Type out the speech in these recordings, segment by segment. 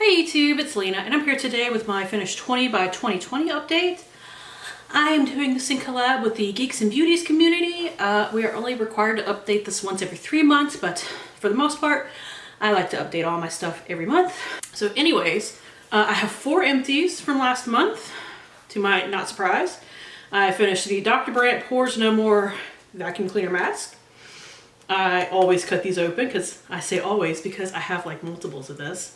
Hey YouTube, it's Lena, and I'm here today with my finished 20 by 2020 update. I am doing this in collab with the Geeks and Beauties community. We are only required to update this once every 3 months, but for the most part, I like to update all my stuff every month. So anyways, I have 4 empties from last month, to my not surprise. I finished the Dr. Brandt Pores No More Vacuum Cleaner Mask. I always cut these open, because I say always because I have like multiples of this.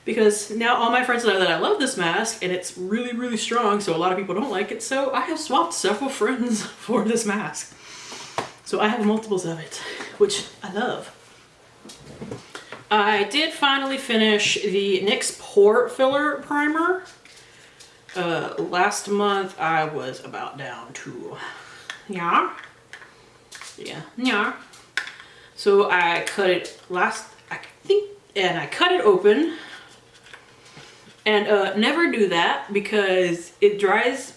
Because now all my friends know that I love this mask and it's really, really strong, so a lot of people don't like it, so I have swapped several friends for this mask. So I have multiples of it, which I love. I did finally finish the NYX Pore Filler Primer. Last month I was about down to, yeah. So I cut it I cut it open. And never do that because it dries.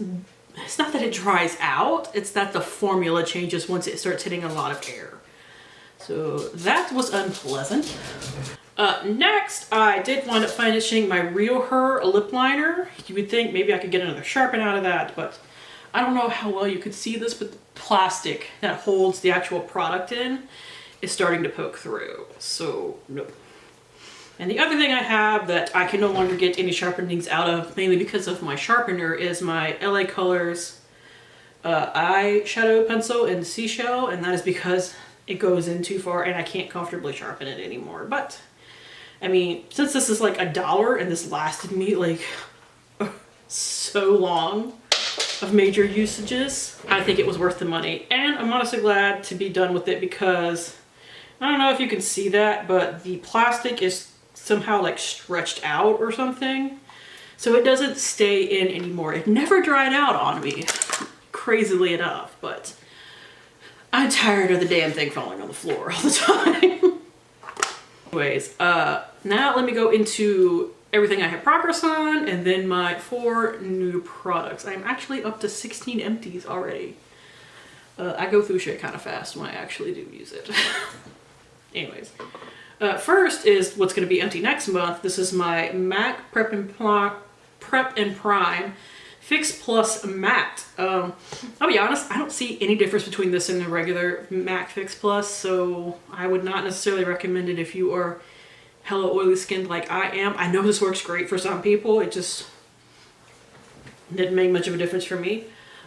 It's not that it dries out, it's that the formula changes once it starts hitting a lot of air. So that was unpleasant. Next, I did wind up finishing my Real Her lip liner. You would think maybe I could get another sharpen out of that, but I don't know how well you could see this, but the plastic that holds the actual product in is starting to poke through. So nope. And the other thing I have that I can no longer get any sharpenings out of, mainly because of my sharpener, is my LA Colors eyeshadow pencil in Seashell, and that is because it goes in too far and I can't comfortably sharpen it anymore. But, I mean, since this is like $1 and this lasted me like so long of major usages, I think it was worth the money. And I'm honestly glad to be done with it because, I don't know if you can see that, but the plastic is somehow like stretched out or something, so it doesn't stay in anymore. It never dried out on me, crazily enough, but I'm tired of the damn thing falling on the floor all the time. Anyways, now let me go into everything I have progress on and then my 4 new products. I'm actually up to 16 empties already. I go through shit kind of fast when I actually do use it. Anyways. First is what's going to be empty next month. This is my MAC Prep and Prime Fix Plus Matte. I'll be honest, I don't see any difference between this and the regular MAC Fix Plus, so I would not necessarily recommend it if you are hella oily skinned like I am. I know this works great for some people, it just didn't make much of a difference for me.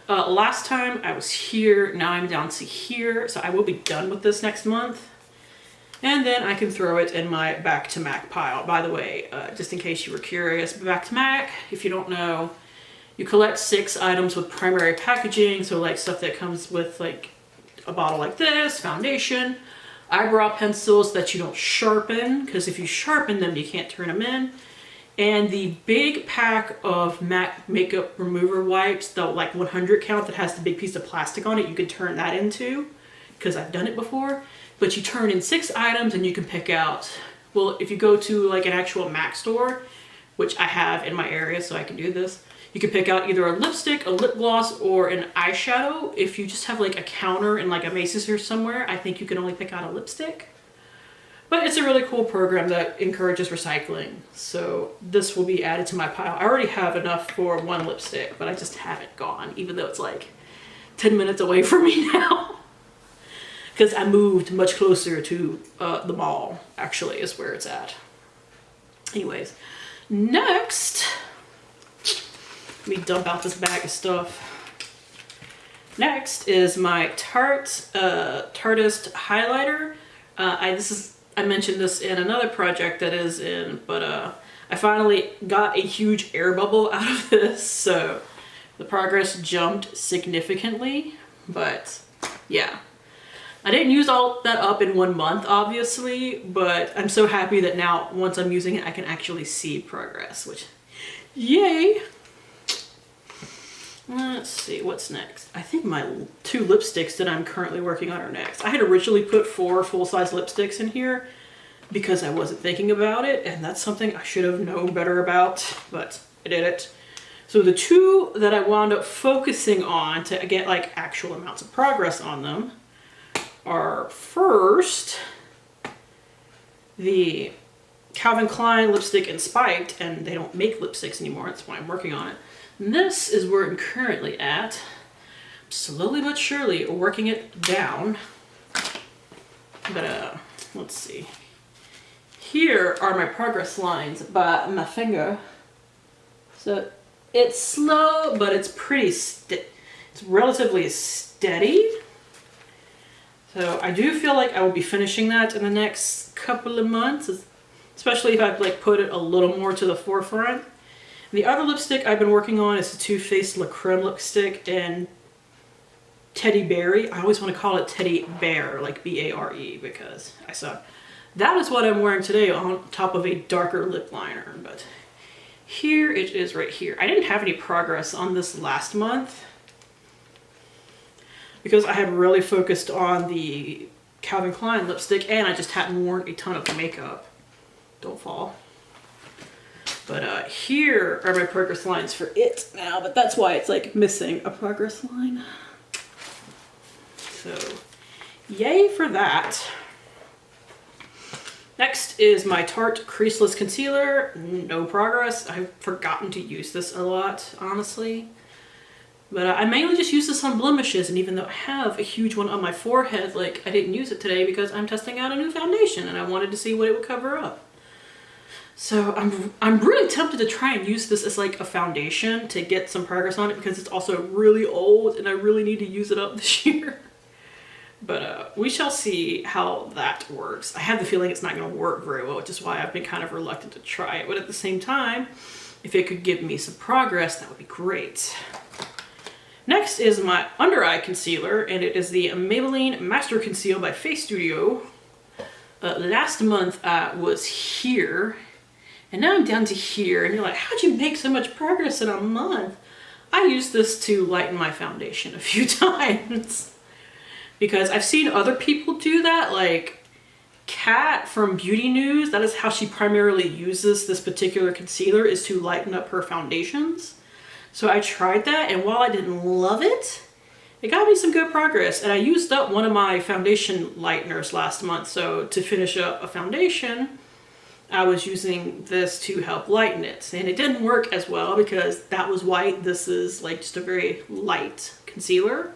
Last time I was here, now I'm down to here, so I will be done with this next month. And then I can throw it in my Back to MAC pile. By the way, just in case you were curious, Back to MAC, if you don't know, you collect 6 items with primary packaging. So like stuff that comes with like a bottle like this, foundation, eyebrow pencils that you don't sharpen, because if you sharpen them, you can't turn them in. And the big pack of MAC makeup remover wipes, the like 100 count that has the big piece of plastic on it, you can turn that into, because I've done it before. But you turn in 6 items and you can pick out, well, if you go to like an actual MAC store, which I have in my area so I can do this, you can pick out either a lipstick, a lip gloss, or an eyeshadow. If you just have like a counter in like a Macy's or somewhere, I think you can only pick out a lipstick. But it's a really cool program that encourages recycling. So this will be added to my pile. I already have enough for 1 lipstick, but I just haven't gone, even though it's like 10 minutes away from me now. Because I moved much closer to the mall, actually, is where it's at. Anyways, next, let me dump out this bag of stuff. Next is my Tarteist highlighter. I mentioned this in another project that is in, but I finally got a huge air bubble out of this, so the progress jumped significantly, but yeah. I didn't use all that up in 1 month, obviously, but I'm so happy that now, once I'm using it, I can actually see progress, which, yay! Let's see, what's next? I think my 2 lipsticks that I'm currently working on are next. I had originally put 4 full-size lipsticks in here because I wasn't thinking about it, and that's something I should have known better about, but I did it. So the 2 that I wound up focusing on to get like actual amounts of progress on them are first the Calvin Klein lipstick in Spiked, and they don't make lipsticks anymore. That's why I'm working on it. And this is where I'm currently at. Slowly but surely working it down. But let's see. Here are my progress lines by my finger. So it's slow, but it's pretty it's relatively steady. So I do feel like I will be finishing that in the next couple of months, especially if I've like put it a little more to the forefront. And the other lipstick I've been working on is the Too Faced La Creme lipstick in Teddy Berry. I always want to call it Teddy Bear, like B-A-R-E, because I saw that is what I'm wearing today on top of a darker lip liner. But here it is right here. I didn't have any progress on this last month because I had really focused on the Calvin Klein lipstick and I just hadn't worn a ton of makeup. Don't fall. But here are my progress lines for it now, but that's why it's like missing a progress line. So yay for that. Next is my Tarte Creaseless Concealer. No progress. I've forgotten to use this a lot, honestly. But I mainly just use this on blemishes, and even though I have a huge one on my forehead, like I didn't use it today because I'm testing out a new foundation and I wanted to see what it would cover up. So I'm really tempted to try and use this as like a foundation to get some progress on it because it's also really old and I really need to use it up this year. But we shall see how that works. I have the feeling it's not going to work very well, which is why I've been kind of reluctant to try it. But at the same time, if it could give me some progress, that would be great. Next is my under eye concealer, and it is the Maybelline Master Conceal by Face Studio. Last month I was here, and now I'm down to here, and you're like, how'd you make so much progress in a month? I used this to lighten my foundation a few times. Because I've seen other people do that, like Kat from Beauty News, that is how she primarily uses this particular concealer, is to lighten up her foundations. So I tried that, and while I didn't love it, it got me some good progress. And I used up one of my foundation lighteners last month, so to finish up a foundation, I was using this to help lighten it. And it didn't work as well because that was white. This is like just a very light concealer.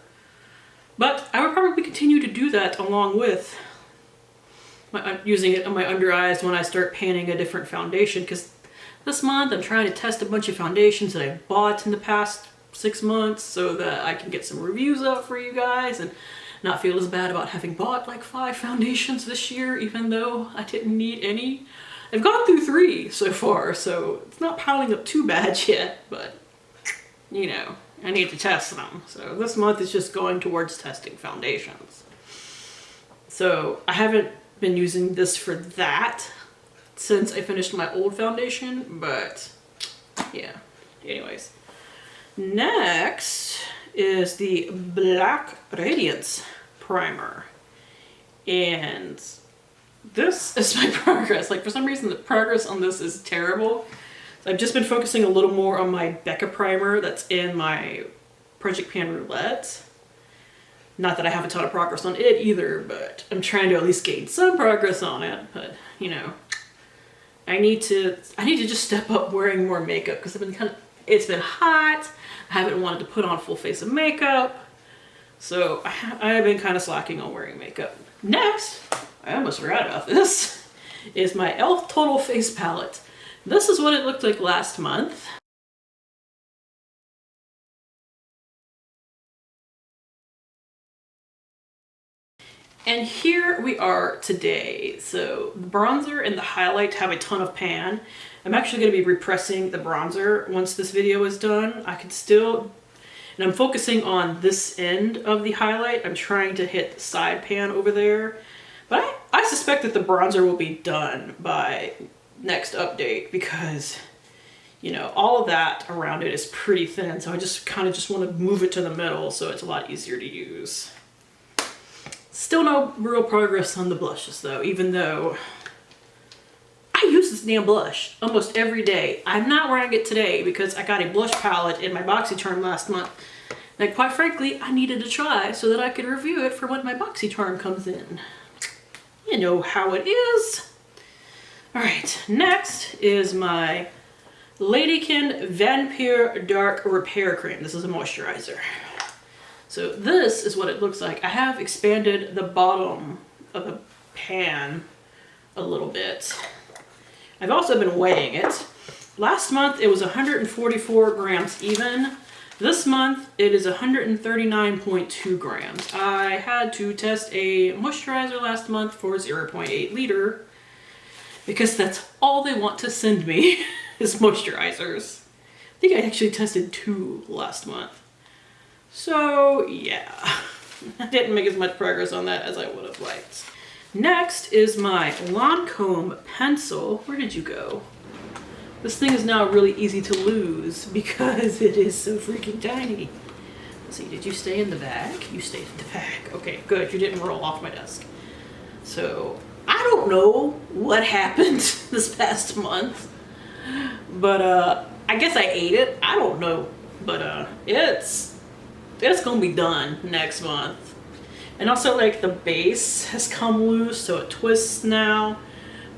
But I would probably continue to do that along with using it on my under eyes when I start panning a different foundation, because this month I'm trying to test a bunch of foundations that I bought in the past 6 months so that I can get some reviews up for you guys and not feel as bad about having bought like 5 foundations this year, even though I didn't need any. I've gone through 3 so far, so it's not piling up too bad yet, but you know, I need to test them. So this month is just going towards testing foundations. So I haven't been using this for that since I finished my old foundation, but yeah, anyways. Next is the Black Radiance Primer. And this is my progress. Like for some reason the progress on this is terrible. I've just been focusing a little more on my Becca primer that's in my Project Pan Roulette. Not that I have a ton of progress on it either, but I'm trying to at least gain some progress on it. But you know, I need to just step up wearing more makeup because it's been hot. I haven't wanted to put on a full face of makeup, so I have been kind of slacking on wearing makeup. Next, I almost forgot about this, is my e.l.f. Total Face Palette. This is what it looked like last month. And here we are today. So the bronzer and the highlight have a ton of pan. I'm actually going to be repressing the bronzer once this video is done. I could still, and I'm focusing on this end of the highlight. I'm trying to hit the side pan over there. But I suspect that the bronzer will be done by next update because, you know, all of that around it is pretty thin. So I just kind of want to move it to the middle so it's a lot easier to use. Still no real progress on the blushes though, even though I use this damn blush almost every day. I'm not wearing it today because I got a blush palette in my BoxyCharm last month. And quite frankly, I needed to try so that I could review it for when my BoxyCharm comes in. You know how it is. All right, next is my Ladykin Vampire Dark Repair Cream. This is a moisturizer. So this is what it looks like. I have expanded the bottom of the pan a little bit. I've also been weighing it. Last month it was 144 grams even. This month it is 139.2 grams. I had to test a moisturizer last month for 0.8 liter because that's all they want to send me is moisturizers. I think I actually tested 2 last month. So yeah, I didn't make as much progress on that as I would have liked. Next is my Lancome pencil. Where did you go? This thing is now really easy to lose because it is so freaking tiny. Let's see, did you stay in the bag? You stayed in the bag. Okay, good, you didn't roll off my desk. So, I don't know what happened this past month, but I guess I ate it. I don't know, but it's gonna be done next month. And also, like, the base has come loose, so it twists now,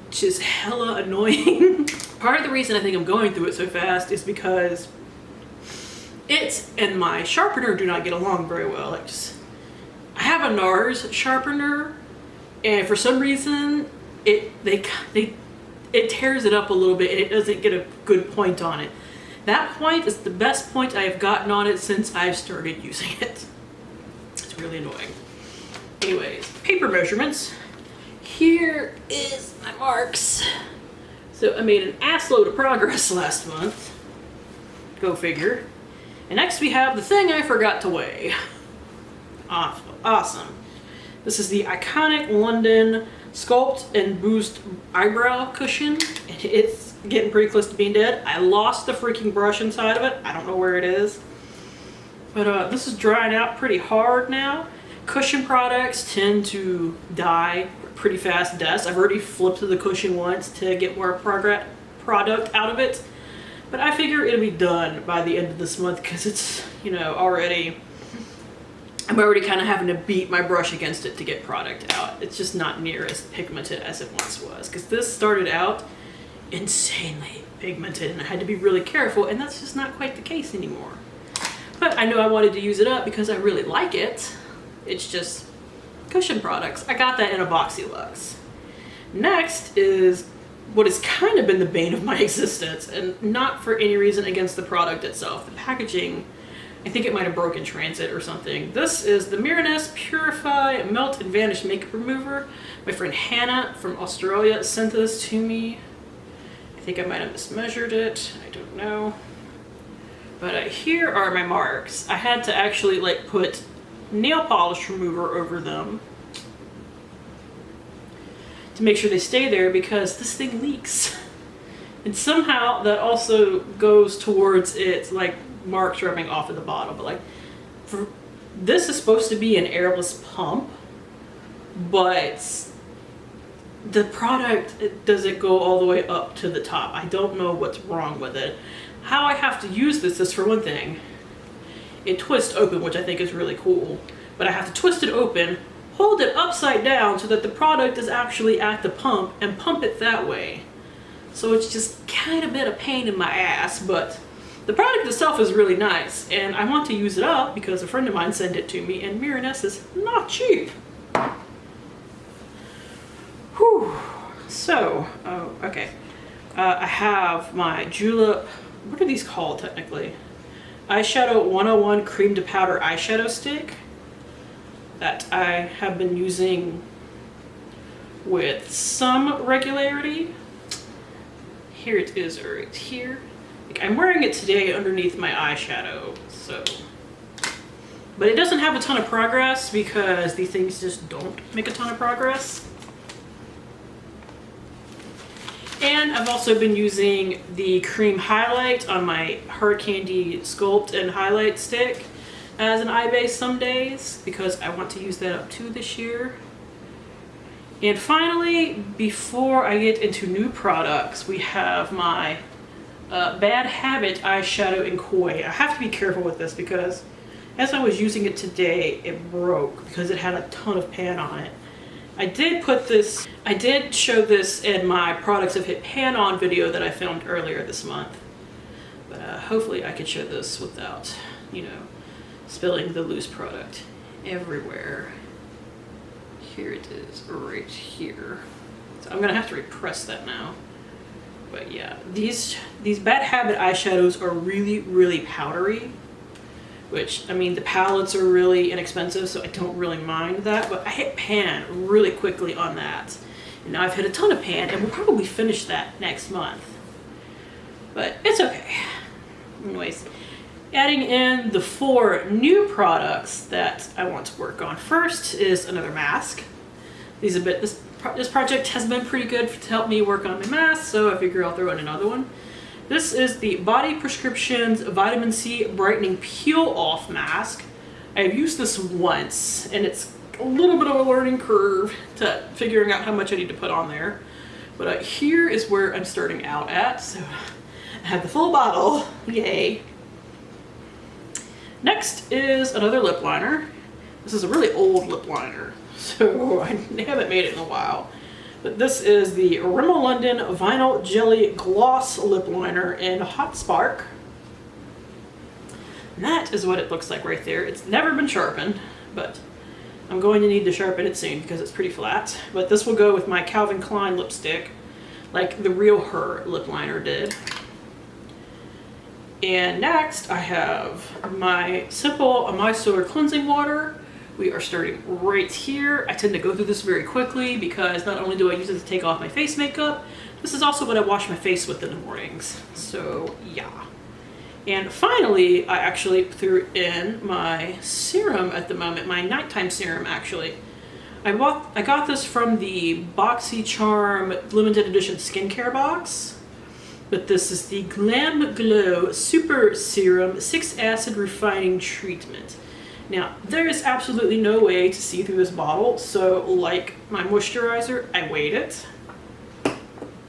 which is hella annoying. Part of the reason I think I'm going through it so fast is because it and my sharpener do not get along very well. Like, I have a NARS sharpener, and for some reason, it tears it up a little bit, and it doesn't get a good point on it. That point is the best point I have gotten on it since I've started using it. It's really annoying. Anyways, paper measurements. Here is my marks. So I made an assload of progress last month. Go figure. And next we have the thing I forgot to weigh. Awesome. This is the iconic London Sculpt and Boost eyebrow cushion. It's getting pretty close to being dead. I lost the freaking brush inside of it. I don't know where it is. But this is drying out pretty hard now. Cushion products tend to die pretty fast deaths. I've already flipped the cushion once to get more product out of it. But I figure it'll be done by the end of this month because it's, you know, I'm already kind of having to beat my brush against it to get product out. It's just not near as pigmented as it once was, because this started out insanely pigmented and I had to be really careful, and that's just not quite the case anymore. But I knew I wanted to use it up because I really like it. It's just cushion products. I got that in a Boxy Luxe. Next is what has kind of been the bane of my existence, and not for any reason against the product itself. The packaging, I think it might have broken transit or something. This is the Miraness Purify Melt and Vanish Makeup Remover. My friend Hannah from Australia sent this to me. I think I might have mismeasured it. I don't know. But here are my marks. I had to actually like put nail polish remover over them to make sure they stay there because this thing leaks. And somehow that also goes towards its like marks rubbing off at the bottom. But like, this is supposed to be an airless pump, but the product, it doesn't go all the way up to the top. I don't know what's wrong with it. How I have to use this is, for one thing, it twists open, which I think is really cool. But I have to twist it open, hold it upside down so that the product is actually at the pump, and pump it that way. So it's just kind of been a pain in my ass, but the product itself is really nice, and I want to use it up because a friend of mine sent it to me, and Miraness is not cheap. Whew. So, okay. I have my Julep, what are these called technically? Eyeshadow 101 Cream to Powder Eyeshadow Stick that I have been using with some regularity. Here it is right here. Like, I'm wearing it today underneath my eyeshadow, so. But it doesn't have a ton of progress because these things just don't make a ton of progress. And I've also been using the cream highlight on my Hard Candy Sculpt and Highlight Stick as an eye base some days because I want to use that up too this year. And finally, before I get into new products, we have my Bad Habit eyeshadow in Koi. I have to be careful with this because as I was using it today, it broke because it had a ton of pan on it. I did show this in my products have hit pan on video that I filmed earlier this month. But hopefully I could show this without, you know, spilling the loose product everywhere. Here it is, right here. So I'm gonna have to repress that now. But yeah, these Bad Habit eyeshadows are really, really powdery. Which, I mean, the palettes are really inexpensive, so I don't really mind that. But I hit pan really quickly on that. And now I've hit a ton of pan, and we'll probably finish that next month. But it's okay. Anyways, adding in the 4 new products that I want to work on. First is another mask. This project has been pretty good to help me work on my mask, so I figure I'll throw in another one. This is the Body Prescriptions Vitamin C Brightening Peel Off Mask. I've used this once, and it's a little bit of a learning curve to figuring out how much I need to put on there. But here is where I'm starting out at, so I have the full bottle, yay. Next is another lip liner. This is a really old lip liner, so I haven't made it in a while. But this is the Rimmel London Vinyl Jelly Gloss Lip Liner in Hot Spark. And that is what it looks like right there. It's never been sharpened, but I'm going to need to sharpen it soon because it's pretty flat. But this will go with my Calvin Klein lipstick, like the Real Her lip liner did. And next I have my simple micellar cleansing water. We are starting right here. I tend to go through this very quickly because not only do I use it to take off my face makeup, this is also what I wash my face with in the mornings. So yeah. And finally, I actually threw in my serum at the moment, my nighttime serum actually. I got this from the BoxyCharm limited edition skincare box. But this is the Glam Glow Super Serum 6-Acid Refining Treatment. Now, there is absolutely no way to see through this bottle, so like my moisturizer, I weighed it.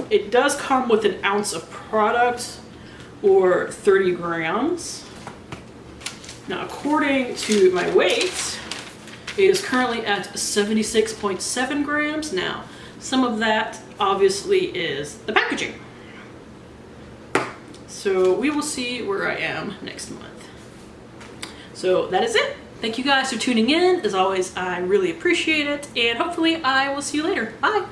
It does come with an ounce of product, or 30 grams. Now, according to my weight, it is currently at 76.7 grams. Now, some of that obviously is the packaging. So we will see where I am next month. So that is it. Thank you guys for tuning in. As always, I really appreciate it, and hopefully I will see you later. Bye!